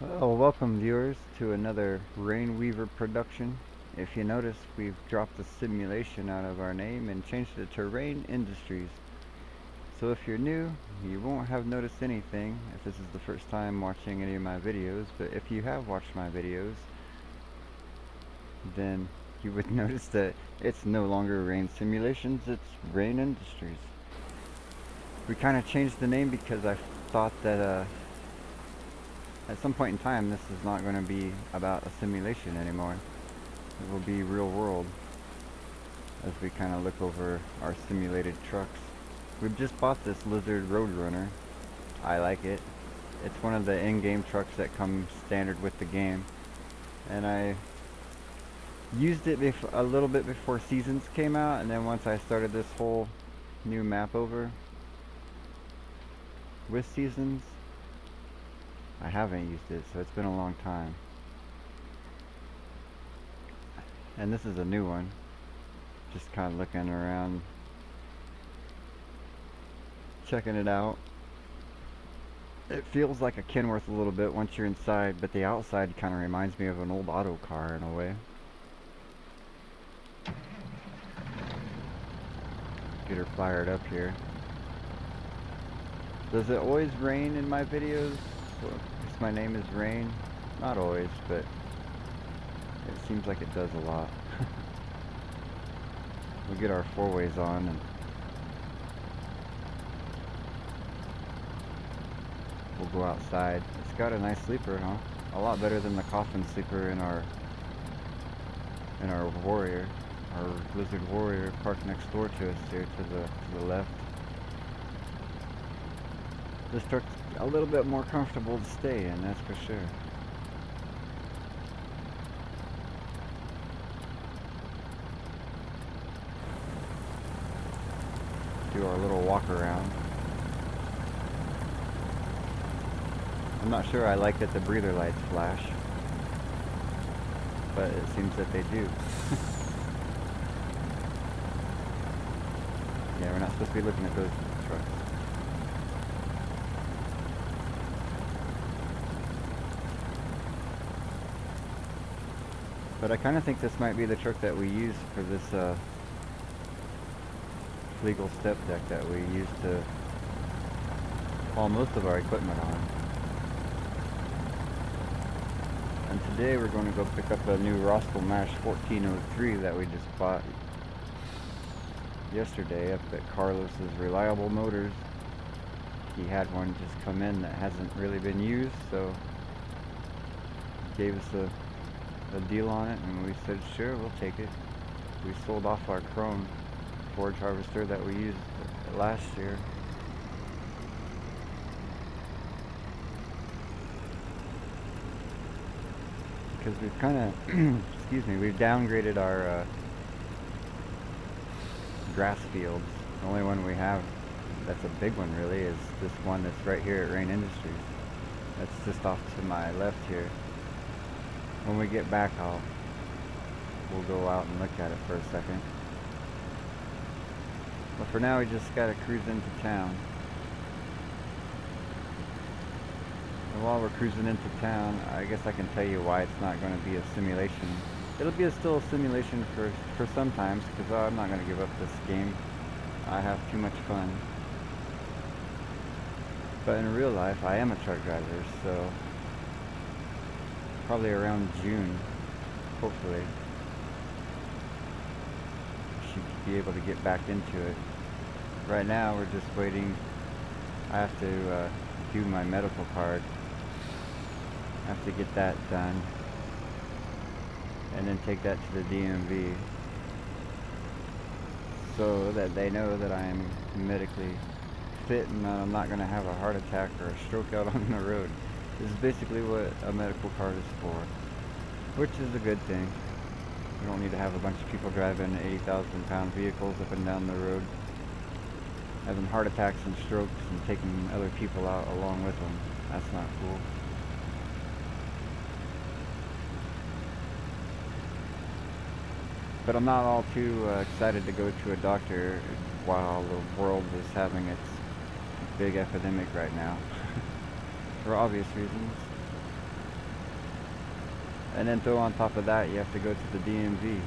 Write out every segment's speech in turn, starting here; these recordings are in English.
Well, welcome viewers to another Rain Weaver production. If you notice, we've dropped the simulation out of our name and changed it to Rayn Industries. So if you're new, you won't have noticed anything if this is the first time watching any of my videos, but if you have watched my videos, then you would notice that it's no longer Rain Simulations, it's Rayn Industries. We kind of changed the name because I thought that at some point in time, this is not going to be about a simulation anymore. It will be real world as we kind of look over our simulated trucks. We've just bought this Lizard Roadrunner. I like it. It's one of the in-game trucks that comes standard with the game. And I used it a little bit before Seasons came out, and then once I started this whole new map over with Seasons, I haven't used it, so it's been a long time. And this is a new one. Just kind of looking around, checking it out. It feels like a Kenworth a little bit once you're inside, but the outside kind of reminds me of an old auto car in a way. Get her fired up here. Does it always rain in my videos? Well, because my name is Rayn. Not always, but it seems like it does a lot. We'll get our four-ways on and we'll go outside. It's got a nice sleeper, huh? A lot better than the coffin sleeper in our Warrior, our Lizard Warrior parked next door to us here to the left. This truck's a little bit more comfortable to stay in, that's for sure. Do our little walk around. I'm not sure I like that the breather lights flash, but it seems that they do. Yeah, we're not supposed to be looking at those trucks. But I kind of think this might be the truck that we use for this legal step deck that we use to haul most of our equipment on. And today we're going to go pick up a new Rostelmash 1403 that we just bought yesterday up at Carlos's Reliable Motors. He had one just come in that hasn't really been used, so he gave us a deal on it, and we said sure, we'll take it. We sold off our Truck Forage Harvester that we used last year. Because we've kind of, excuse me, we've downgraded our grass fields. The only one we have that's a big one really is this one that's right here at Rayn Industries. That's just off to my left here. When we get back, we'll go out and look at it for a second. But for now, we just gotta cruise into town. And while we're cruising into town, I guess I can tell you why it's not going to be a simulation. It'll be still a simulation for some times, because I'm not going to give up this game. I have too much fun. But in real life, I am a truck driver, so probably around June, hopefully, should be able to get back into it. Right now, we're just waiting. I have to do my medical card. I have to get that done, and then take that to the DMV, so that they know that I am medically fit and that I'm not going to have a heart attack or a stroke out on the road. This is basically what a medical card is for, which is a good thing. We don't need to have a bunch of people driving 80,000-pound vehicles up and down the road, having heart attacks and strokes and taking other people out along with them. That's not cool. But I'm not all too excited to go to a doctor while the world is having its big epidemic right now. For obvious reasons. And then throw on top of that, you have to go to the DMV.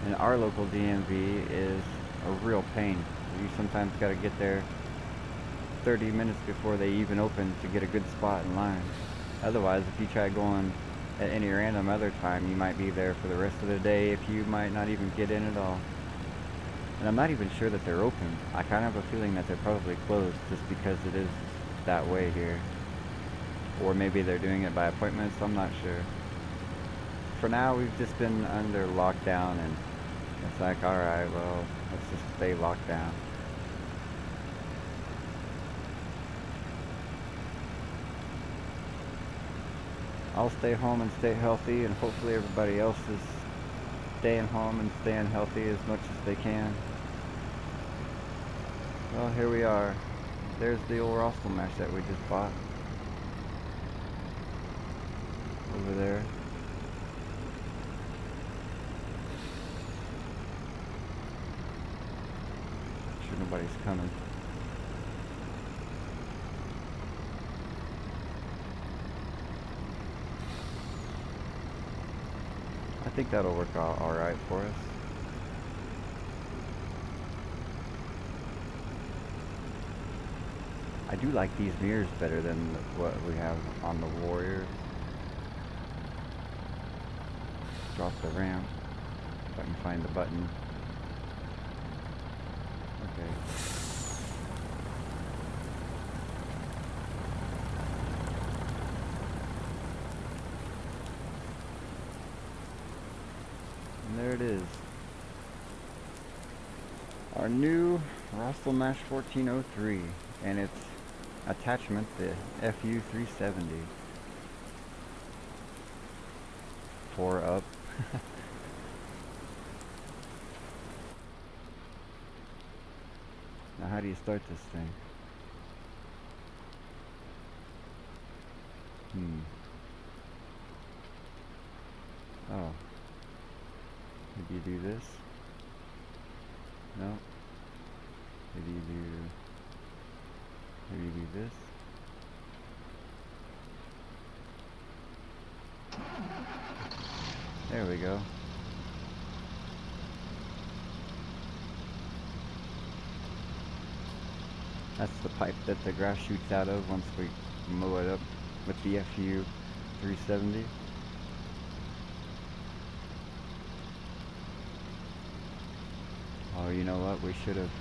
And our local DMV is a real pain. You sometimes got to get there 30 minutes before they even open to get a good spot in line. Otherwise, if you try going at any random other time, you might be there for the rest of the day if you might not even get in at all. And I'm not even sure that they're open. I kind of have a feeling that they're probably closed just because it is that way here. Or maybe they're doing it by appointments, I'm not sure. For now, we've just been under lockdown, and it's like, alright, well, let's just stay locked down. I'll stay home and stay healthy, and hopefully everybody else is staying home and staying healthy as much as they can. Well, here we are. There's the old Rostelmash that we just bought. Over there. Sure nobody's coming. I think that'll work out alright for us. I do like these mirrors better than what we have on the Warrior. Drop the ramp, if I can find the button. Okay. And there it is. Our new Rostelmash 1403, and its attachment, the FU370. 4 up. Now how do you start this thing? Oh. Maybe you do this? No. Maybe you do this? There we go. That's the pipe that the grass shoots out of once we mow it up with the FU 370. Oh, you know what? We should have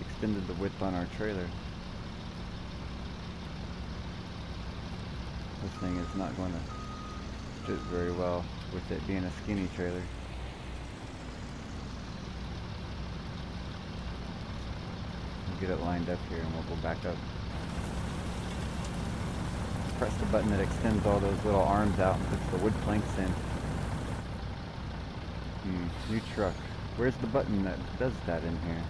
extended the width on our trailer. This thing is not going to fit very well with it being a skinny trailer. We'll get it lined up here and we'll go back up. Press the button that extends all those little arms out and puts the wood planks in. New truck. Where's the button that does that in here?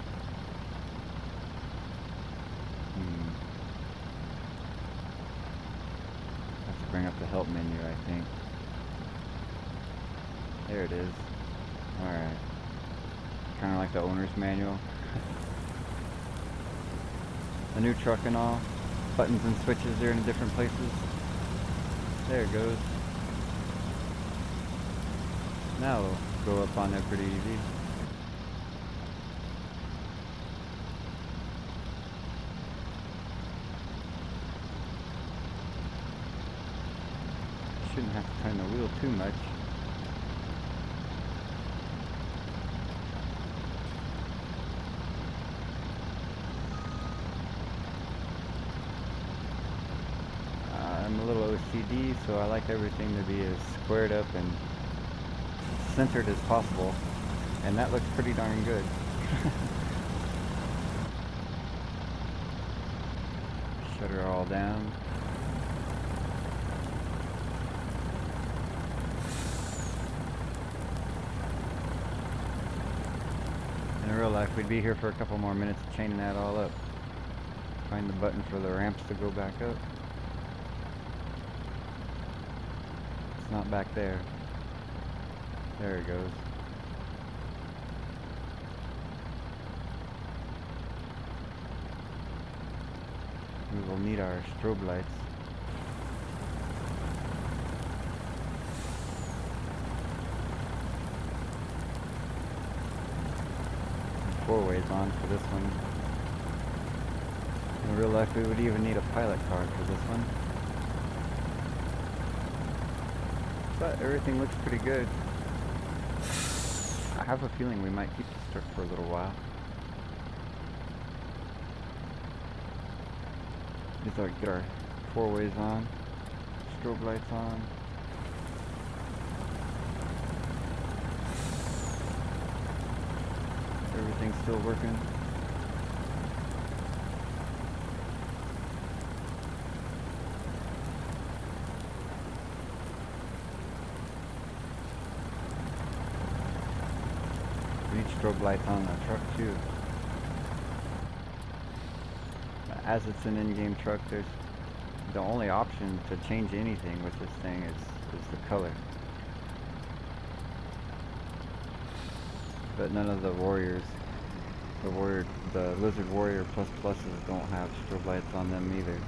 Have to bring up the help menu, I think. There it is. Alright. Kind of like the owner's manual. The new truck and all. Buttons and switches are in different places. There it goes. Now we'll go up on there pretty easy. Shouldn't have to turn the wheel too much. I'm a little OCD, so I like everything to be as squared up and centered as possible, and that looks pretty darn good. Shut her all down. In real life, we'd be here for a couple more minutes chaining that all up. Find the button for the ramps to go back up. It's not back there. There it goes. we will need our strobe lights. Four ways on for this one. In real life, we would even need a pilot car for this one. But everything looks pretty good. I have a feeling we might keep this truck for a little while. Just like get our four ways on, strobe lights on. Everything's still working. We need strobe lights on the truck too. As it's an in-game truck, there's the only option to change anything with this thing is the color. But none of the warriors, the Lizard Warrior plus pluses don't have strobe lights on them either.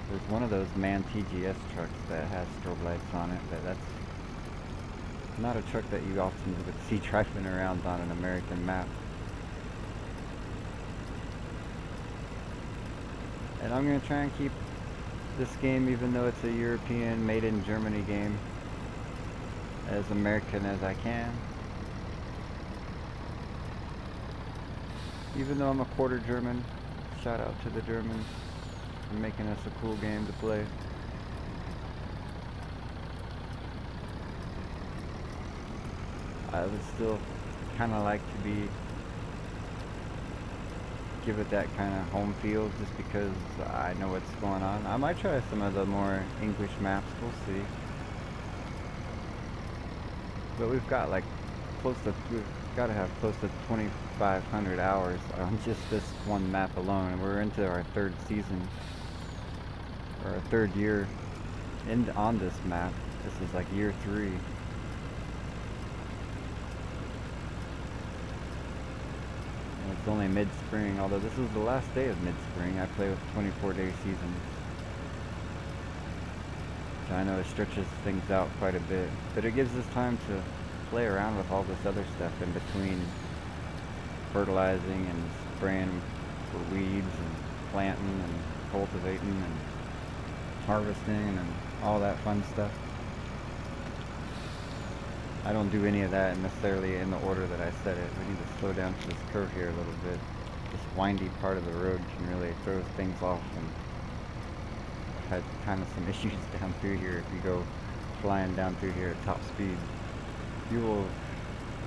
There's one of those MAN TGS trucks that has strobe lights on it, but that's not a truck that you often would see driving around on an American map. And I'm going to try and keep this game, even though it's a European, made in Germany game, as American as I can. Even though I'm a quarter German, shout out to the Germans for making us a cool game to play. I would still kind of like to give it that kind of home feel just because I know what's going on. I might try some of the more English maps, we'll see. But we've got like we've got to have close to 2,500 hours on just this one map alone, and we're into our third season, or our third year on this map. This is like year 3. And it's only mid-spring, although this is the last day of mid-spring. I play with a 24-day season. I know it stretches things out quite a bit, but it gives us time to play around with all this other stuff in between fertilizing and spraying for weeds and planting and cultivating and harvesting and all that fun stuff. I don't do any of that necessarily in the order that I said it. We need to slow down to this curve here a little bit. This windy part of the road can really throw things off, and I've had kind of some issues down through here if you go flying down through here at top speed. You will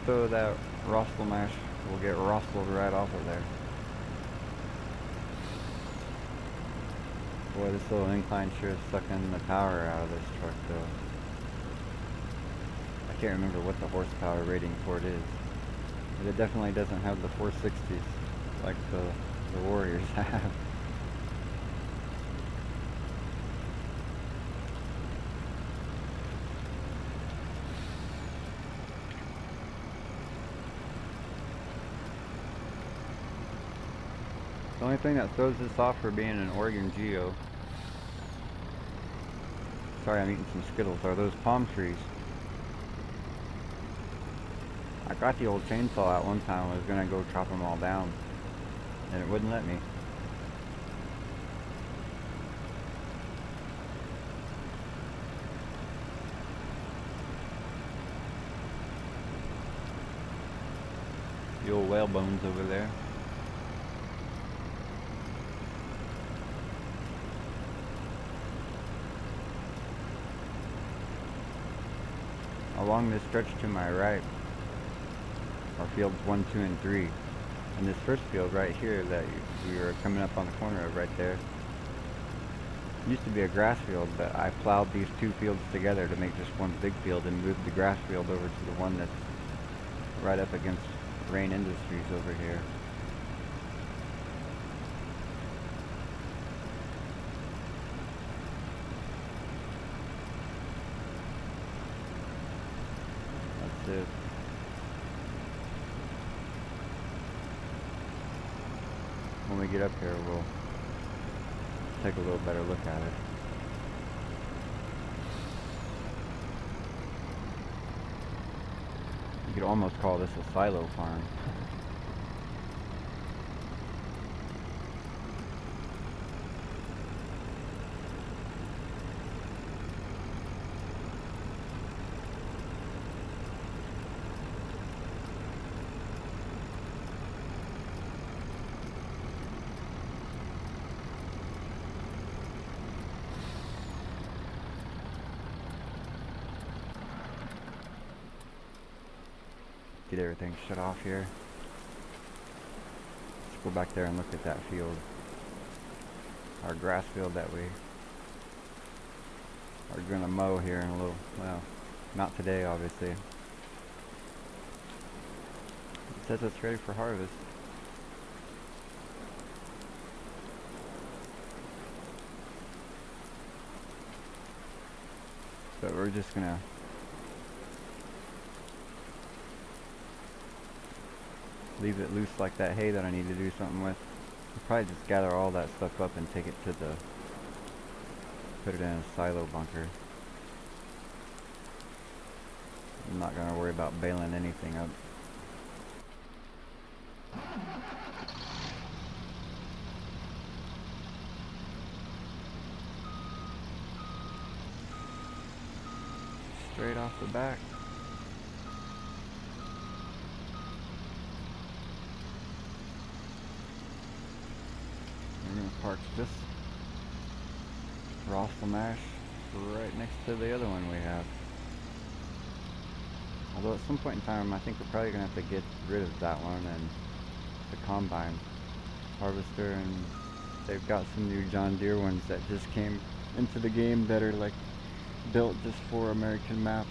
throw that Rostelmash, will get rostled right off of there. Boy, this little incline sure is sucking the power out of this truck though. I can't remember what the horsepower rating for it is, but it definitely doesn't have the 460s like the Warriors have. The only thing that throws this off for being an Oregon Geo, sorry I'm eating some Skittles, are those palm trees. I got the old chainsaw out one time. I was gonna go chop them all down, and it wouldn't let me. The old whale bones over there. Along this stretch to my right are fields 1, 2, and 3. And this first field right here that we were coming up on the corner of right there used to be a grass field, but I plowed these two fields together to make just one big field and moved the grass field over to the one that's right up against Rayn Industries over here. That's it. when we get up here, we'll take a little better look at it. You could almost call this a silo farm. Get everything shut off here. Let's go back there and look at that field. Our grass field that we are going to mow here in a little, well, not today obviously. It says it's ready for harvest. But we're just going to leave it loose like that hay that I need to do something with. I'll probably just gather all that stuff up and take it to the, put it in a silo bunker. I'm not going to worry about baling anything up. Straight off the back. We're going to park this Rostelmash right next to the other one we have. Although at some point in time I think we're probably going to have to get rid of that one and the combine harvester, and they've got some new John Deere ones that just came into the game that are like built just for American maps.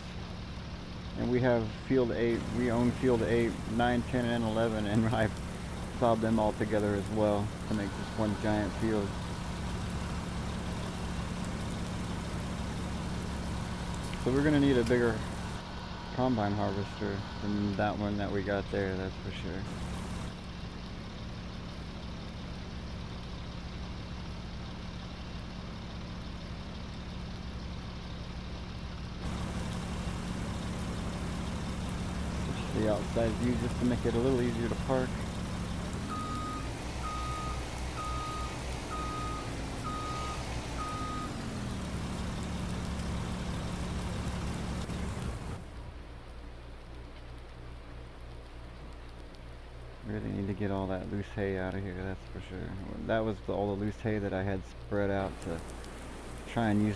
And we have field 8, we own field 8, 9, 10 and 11, and I plowed them all together as well to make just one giant field. So we're going to need a bigger combine harvester than that one that we got there, that's for sure. Switch the outside view just to make it a little easier to park. Really need to get all that loose hay out of here, that's for sure. That was all the loose hay that I had spread out to try and use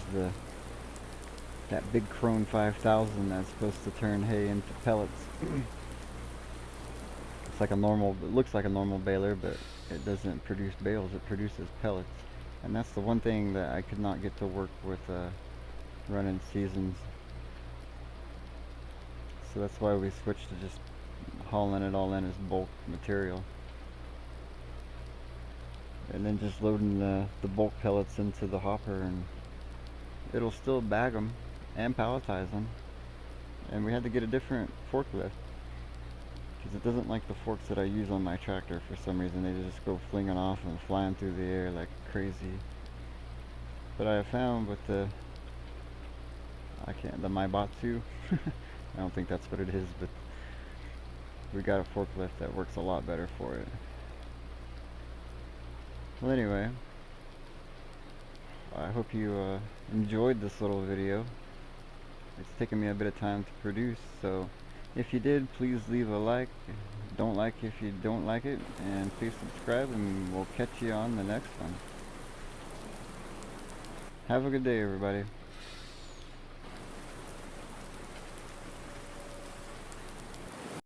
that big Krone 5000 that's supposed to turn hay into pellets. It's like a normal, it looks like a normal baler, but it doesn't produce bales, it produces pellets. And that's the one thing that I could not get to work with running seasons. So that's why we switched to just hauling it all in as bulk material, and then just loading the bulk pellets into the hopper, and it'll still bag them and palletize them. And we had to get a different forklift because it doesn't like the forks that I use on my tractor for some reason. They just go flinging off and flying through the air like crazy. But I have found with the Maibatsu I don't think that's what it is, but we got a forklift that works a lot better for it. Well, anyway, I hope you enjoyed this little video. It's taken me a bit of time to produce, so if you did, please leave a like. Don't like if you don't like it, and please subscribe, and we'll catch you on the next one. Have a good day, everybody.